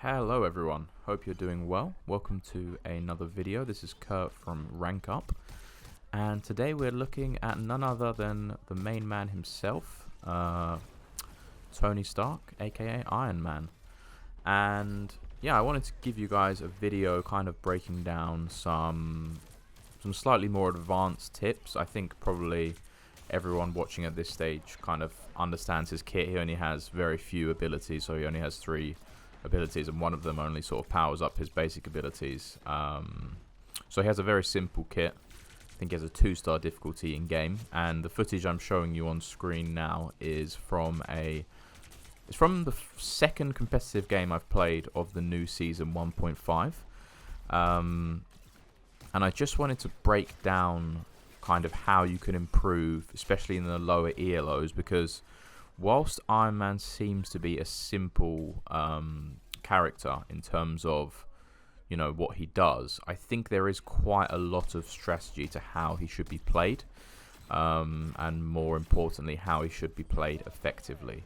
Hello everyone, hope you're doing well. Welcome to another video. This is Kurt from Rank Up, and today we're looking at none other than the main man himself, Tony Stark, aka Iron Man. And yeah, I wanted to give you guys a video kind of breaking down some slightly more advanced tips. I think probably everyone watching at this stage kind of understands his kit. He only has very few abilities, so he only has 3 abilities, and one of them only sort of powers up his basic abilities. So he has a very simple kit. I think he has a 2-star difficulty in game, and the footage I'm showing you on screen now is from the second competitive game I've played of the new season 1.5. And I just wanted to break down kind of how you can improve, especially in the lower ELOs, because whilst Iron Man seems to be a simple character in terms of, you know, what he does, I think there is quite a lot of strategy to how he should be played, and more importantly, how he should be played effectively.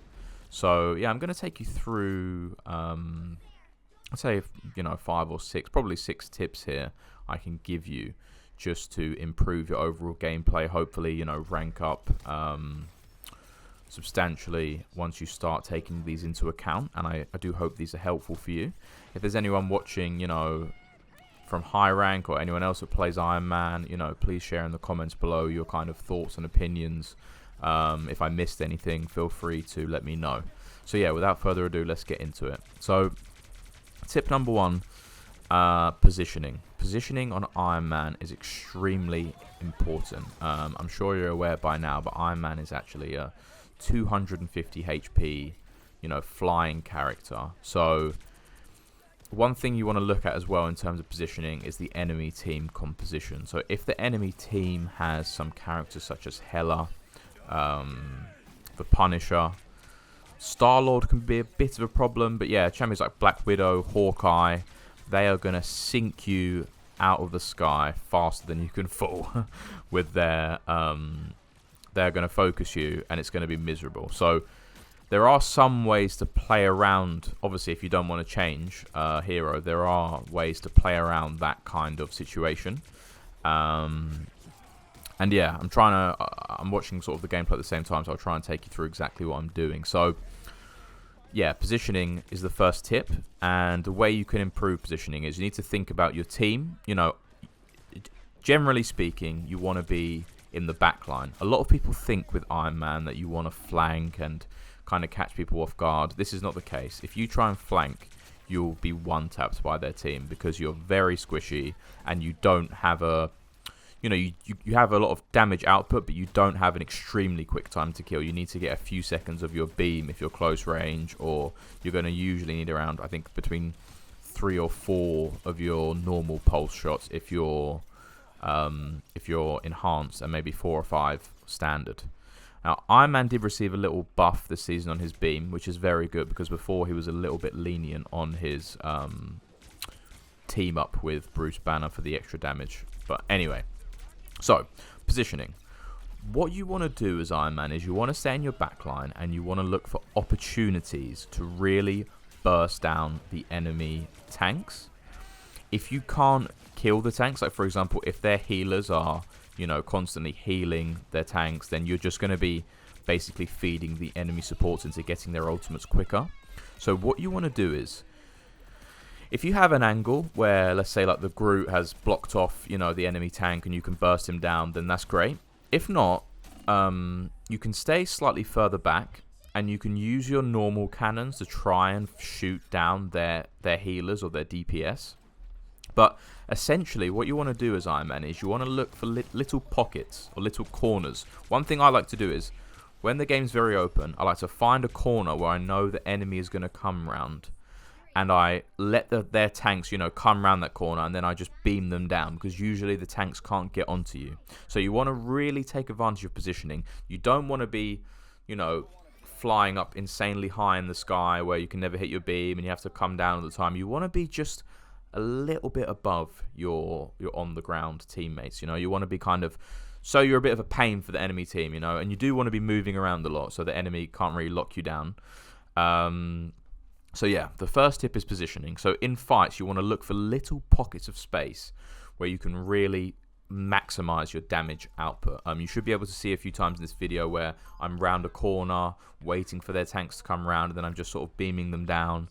So yeah, I'm going to take you through, I'd say, 5 or 6, probably 6 tips here I can give you just to improve your overall gameplay. Hopefully, rank up substantially once you start taking these into account, and I do hope these are helpful for you. If there's anyone watching, from high rank, or anyone else that plays Iron Man, please share in the comments below your kind of thoughts and opinions. If I missed anything, feel free to let me know. So yeah, without further ado, let's get into it. So tip number 1, positioning. Positioning on Iron Man is extremely important. I'm sure you're aware by now, but Iron Man is actually a 250 HP, flying character. So one thing you want to look at as well in terms of positioning is the enemy team composition. So if the enemy team has some characters such as Hela, the Punisher, Star-Lord can be a bit of a problem, but yeah, champions like Black Widow, Hawkeye, they are going to sink you out of the sky faster than you can fall with their they're going to focus you, and it's going to be miserable. So there are some ways to play around. Obviously, if you don't want to change hero, there are ways to play around that kind of situation. And yeah, I'm watching sort of the gameplay at the same time, so I'll try and take you through exactly what I'm doing. So yeah, positioning is the first tip, and the way you can improve positioning is you need to think about your team. Generally speaking, you want to be in the back line. A lot of people think with Iron Man that you want to flank and kind of catch people off guard. This is not the case. If you try and flank, you'll be one-tapped by their team because you're very squishy and you don't have a... you have a lot of damage output, but you don't have an extremely quick time to kill. You need to get a few seconds of your beam if you're close range, or you're going to usually need around, I think, between 3 or 4 of your normal pulse shots if you're enhanced, and maybe 4 or 5 standard. Now, Iron Man did receive a little buff this season on his beam, which is very good, because before he was a little bit lenient on his team up with Bruce Banner for the extra damage. But anyway, so positioning. What you want to do as Iron Man is you want to stay in your backline, and you want to look for opportunities to really burst down the enemy tanks. If you can't kill the tanks, like for example, if their healers are, constantly healing their tanks, then you're just going to be basically feeding the enemy supports into getting their ultimates quicker. So what you want to do is, if you have an angle where, let's say, like the Groot has blocked off, the enemy tank, and you can burst him down, then that's great. If not, you can stay slightly further back, and you can use your normal cannons to try and shoot down their healers or their DPS. But essentially, what you want to do as Iron Man is you want to look for little pockets or little corners. One thing I like to do is, when the game's very open, I like to find a corner where I know the enemy is going to come round, and I let their tanks, come around that corner, and then I just beam them down, because usually the tanks can't get onto you. So you want to really take advantage of positioning. You don't want to be, flying up insanely high in the sky where you can never hit your beam and you have to come down all the time. You want to be just a little bit above your on-the-ground teammates. You want to be kind of... So you're a bit of a pain for the enemy team, and you do want to be moving around a lot so the enemy can't really lock you down. So yeah, the first tip is positioning. So in fights, you want to look for little pockets of space where you can really maximize your damage output. You should be able to see a few times in this video where I'm round a corner, waiting for their tanks to come around, and then I'm just sort of beaming them down.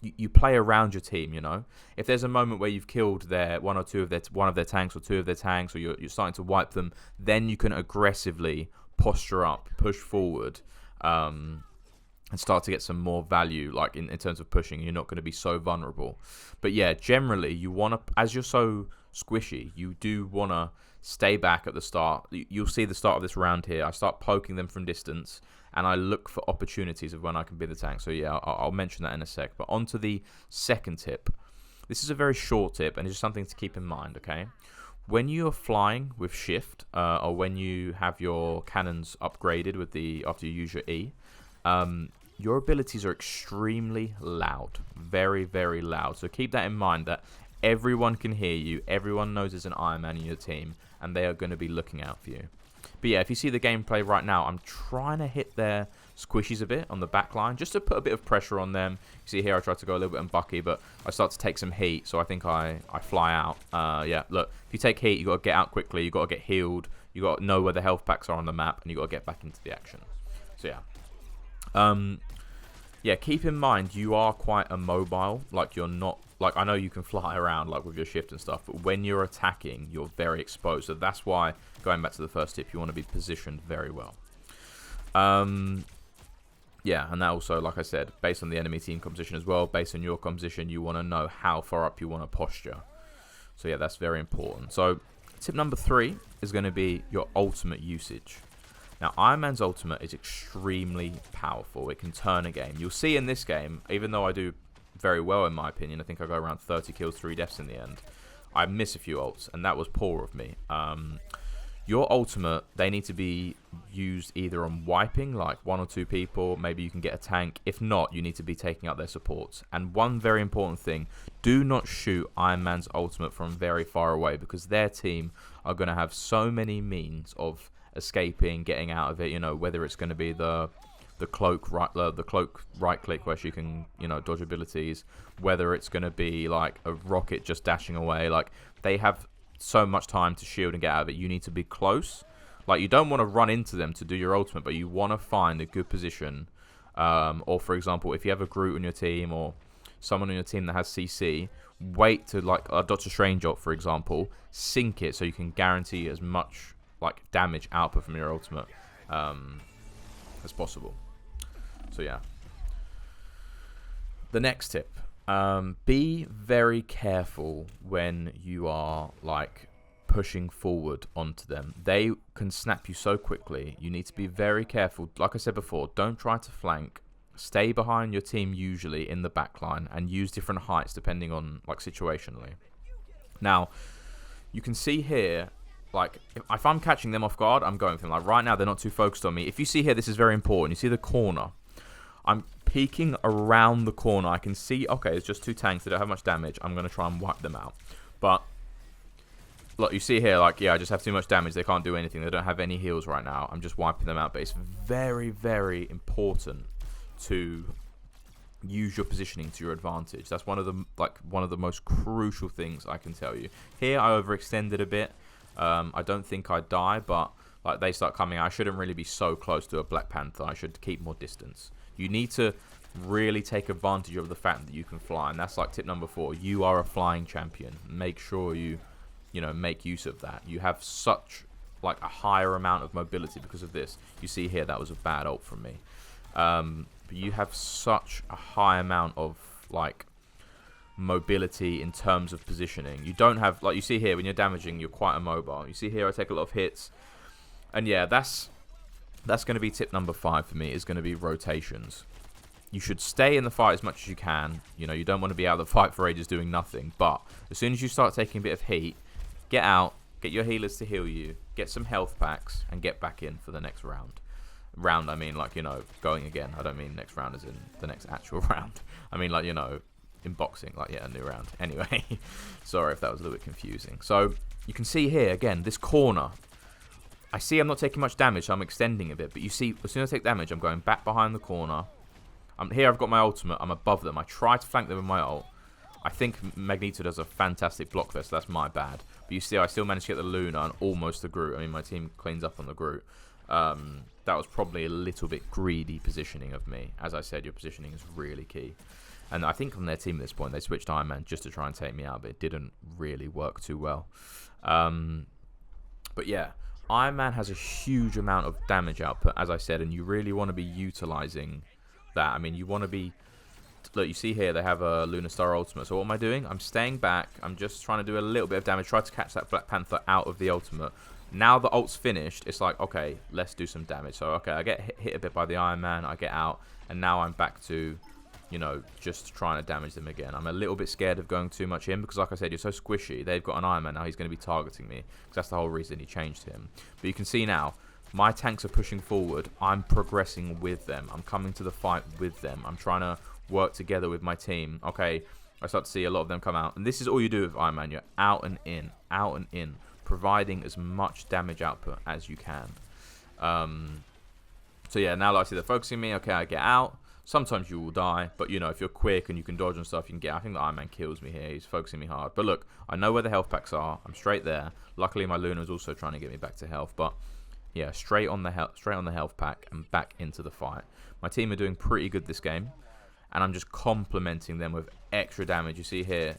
You play around your team, you know. If there's a moment where you've killed one of their tanks or two of their tanks, or you're starting to wipe them, then you can aggressively posture up, push forward, and start to get some more value, like in terms of pushing. You're not going to be so vulnerable. But yeah, generally you want to, as you're so squishy, you do want to stay back at the start. You'll see the start of this round here. I start poking them from distance, and I look for opportunities of when I can be the tank. So yeah, I'll mention that in a sec. But on to the second tip. This is a very short tip, and it's just something to keep in mind, okay? When you are flying with shift, or when you have your cannons upgraded with after you use your E, your abilities are extremely loud, very, very loud. So keep that in mind, that everyone can hear you, everyone knows there's an Iron Man in your team, and they are going to be looking out for you. But yeah, if you see the gameplay right now, I'm trying to hit their squishies a bit on the back line, just to put a bit of pressure on them. You see here, I tried to go a little bit unbucky, but I start to take some heat, so I think I fly out. Yeah, look, if you take heat, you got to get out quickly, you got to get healed, you got to know where the health packs are on the map, and you got to get back into the action. So yeah. Yeah, keep in mind you are quite immobile. Like, you're not, like, I know you can fly around like with your shift and stuff, but when you're attacking, you're very exposed. So that's why, going back to the first tip, you want to be positioned very well. Yeah, and that also, like I said, based on the enemy team composition as well, based on your composition, you want to know how far up you want to posture. So yeah, that's very important. So tip number 3 is going to be your ultimate usage. Now, Iron Man's ultimate is extremely powerful. It can turn a game. You'll see in this game, even though I do very well in my opinion, I think I go around 30 kills, 3 deaths in the end, I miss a few ults, and that was poor of me. Your ultimate, they need to be used either on wiping, like 1 or 2 people. Maybe you can get a tank. If not, you need to be taking out their supports. And one very important thing, do not shoot Iron Man's ultimate from very far away, because their team are going to have so many means of escaping, getting out of it, you know, whether it's going to be the cloak right click where she can, you know, dodge abilities, whether it's going to be like a rocket just dashing away. Like, they have so much time to shield and get out of it. You need to be close. Like, you don't want to run into them to do your ultimate, but you want to find a good position. Or for example, if you have a Groot on your team or someone on your team that has CC, wait to, like a Doctor Strange ult, for example, sync it so you can guarantee as much like damage output from your ultimate as possible. So yeah, the next tip, be very careful when you are like pushing forward onto them. They can snap you so quickly. You need to be very careful. Like I said before, don't try to flank. Stay behind your team, usually in the back line, and use different heights depending on, like, situationally. Now, you can see here, like, if I'm catching them off guard, I'm going for them. Like, right now, they're not too focused on me. If you see here, this is very important. You see the corner. I'm peeking around the corner. I can see, okay, it's just 2 tanks. They don't have much damage. I'm going to try and wipe them out. But, look, you see here, like, yeah, I just have too much damage. They can't do anything. They don't have any heals right now. I'm just wiping them out. But it's very, very important to use your positioning to your advantage. That's one of the most crucial things I can tell you. Here, I overextended a bit. I don't think I die, but like, they start coming. I shouldn't really be so close to a Black Panther. I should keep more distance. You need to really take advantage of the fact that you can fly, and that's like tip number 4. You are a flying champion. Make sure you know, make use of that. You have such like a higher amount of mobility because of this. You see here, that was a bad ult from me. But you have such a high amount of like mobility in terms of positioning. You don't have, like, you see here, when you're damaging, you're quite immobile. You see here, I take a lot of hits, and yeah, that's going to be tip number 5 for me, is going to be rotations. You should stay in the fight as much as you can. You know, you don't want to be out of the fight for ages doing nothing, but as soon as you start taking a bit of heat, get out, get your healers to heal you, get some health packs, and get back in for the next round. Round, I mean, like, you know, going again. I don't mean next round as in the next actual round. I mean, like, you know, in boxing, like, yeah, a new round. Anyway, sorry if that was a little bit confusing. So you can see here, again, this corner. I see I'm not taking much damage, so I'm extending a bit. But you see, as soon as I take damage, I'm going back behind the corner. Here I've got my ultimate. I'm above them. I try to flank them with my ult. I think Magneto does a fantastic block there, so that's my bad. But you see, I still managed to get the Luna and almost the Groot. I mean, my team cleans up on the Groot. That was probably a little bit greedy positioning of me. As I said, your positioning is really key. And I think on their team at this point, they switched Iron Man just to try and take me out, but it didn't really work too well. But yeah, Iron Man has a huge amount of damage output, as I said, and you really want to be utilizing that. I mean, you want to be... Look, you see here, they have a Lunar Star ultimate. So what am I doing? I'm staying back. I'm just trying to do a little bit of damage. Try to catch that Black Panther out of the ultimate. Now the ult's finished, it's like, okay, let's do some damage. So, okay, I get hit a bit by the Iron Man. I get out. And now I'm back to, you know, just trying to damage them again. I'm a little bit scared of going too much in because, like I said, you're so squishy. They've got an Iron Man now. He's going to be targeting me because that's the whole reason he changed him. But you can see now, my tanks are pushing forward. I'm progressing with them. I'm coming to the fight with them. I'm trying to work together with my team. Okay, I start to see a lot of them come out. And this is all you do with Iron Man. You're out and in, providing as much damage output as you can. So yeah, now like I see they're focusing me. Okay, I get out. Sometimes you will die, but you know, if you're quick and you can dodge and stuff, you can get. I think the Iron Man kills me here. He's focusing me hard. But look, I know where the health packs are. I'm straight there. Luckily, my Luna is also trying to get me back to health. But yeah, straight on the health pack and back into the fight. My team are doing pretty good this game, and I'm just complementing them with extra damage. You see here,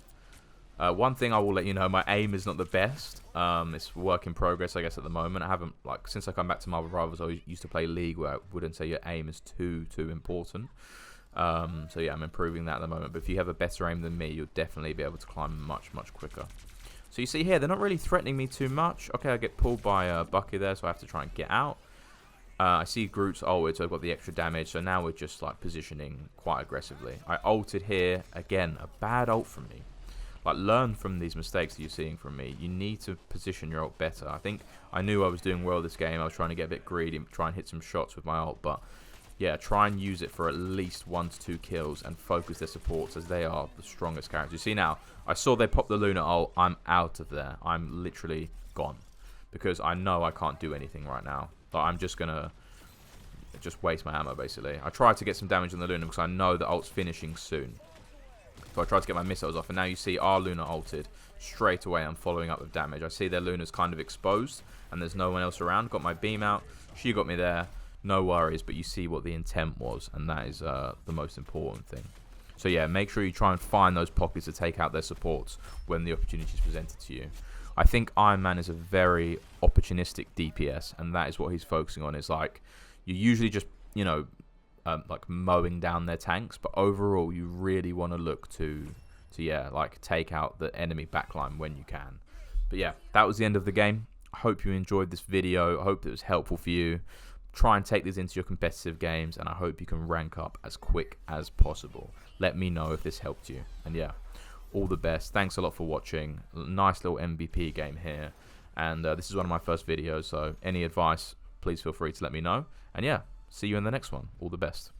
one thing I will let you know, my aim is not the best. It's work in progress, I guess, at the moment. I haven't, like, since I come back to Marvel Rivals, I used to play League where I wouldn't say your aim is too important. So yeah, I'm improving that at the moment. But if you have a better aim than me, you'll definitely be able to climb much quicker. So you see here, they're not really threatening me too much. Okay, I get pulled by Bucky there, so I have to try and get out. I see Groot's ulted, so I've got the extra damage. So now we're just like positioning quite aggressively. I ulted here. Again, a bad ult from me. Like, learn from these mistakes that you're seeing from me. You need to position your ult better. I think I knew I was doing well this game. I was trying to get a bit greedy and try and hit some shots with my ult. But yeah, try and use it for at least 1 to 2 kills and focus their supports as they are the strongest characters. You see now, I saw they pop the Luna ult. I'm out of there. I'm literally gone because I know I can't do anything right now. Like, I'm just going to just waste my ammo, basically. I tried to get some damage on the Luna because I know the ult's finishing soon. So I tried to get my missiles off, and now you see our Luna ulted. Straight away, I'm following up with damage. I see their Luna's kind of exposed, and there's no one else around. Got my beam out. She got me there. No worries, but you see what the intent was, and that is the most important thing. So yeah, make sure you try and find those pockets to take out their supports when the opportunity is presented to you. I think Iron Man is a very opportunistic DPS, and that is what he's focusing on. Is like, you usually just, you know, like mowing down their tanks, but overall you really want to look to yeah, like take out the enemy backline when you can. But yeah, that was the end of the game. I hope you enjoyed this video. I hope it was helpful for you. Try and take these into your competitive games, and I hope you can rank up as quick as possible. Let me know if this helped you. And yeah, all the best. Thanks a lot for watching. Nice little MVP game here. And this is one of my first videos, so any advice, please feel free to let me know. And yeah, see you in the next one. All the best.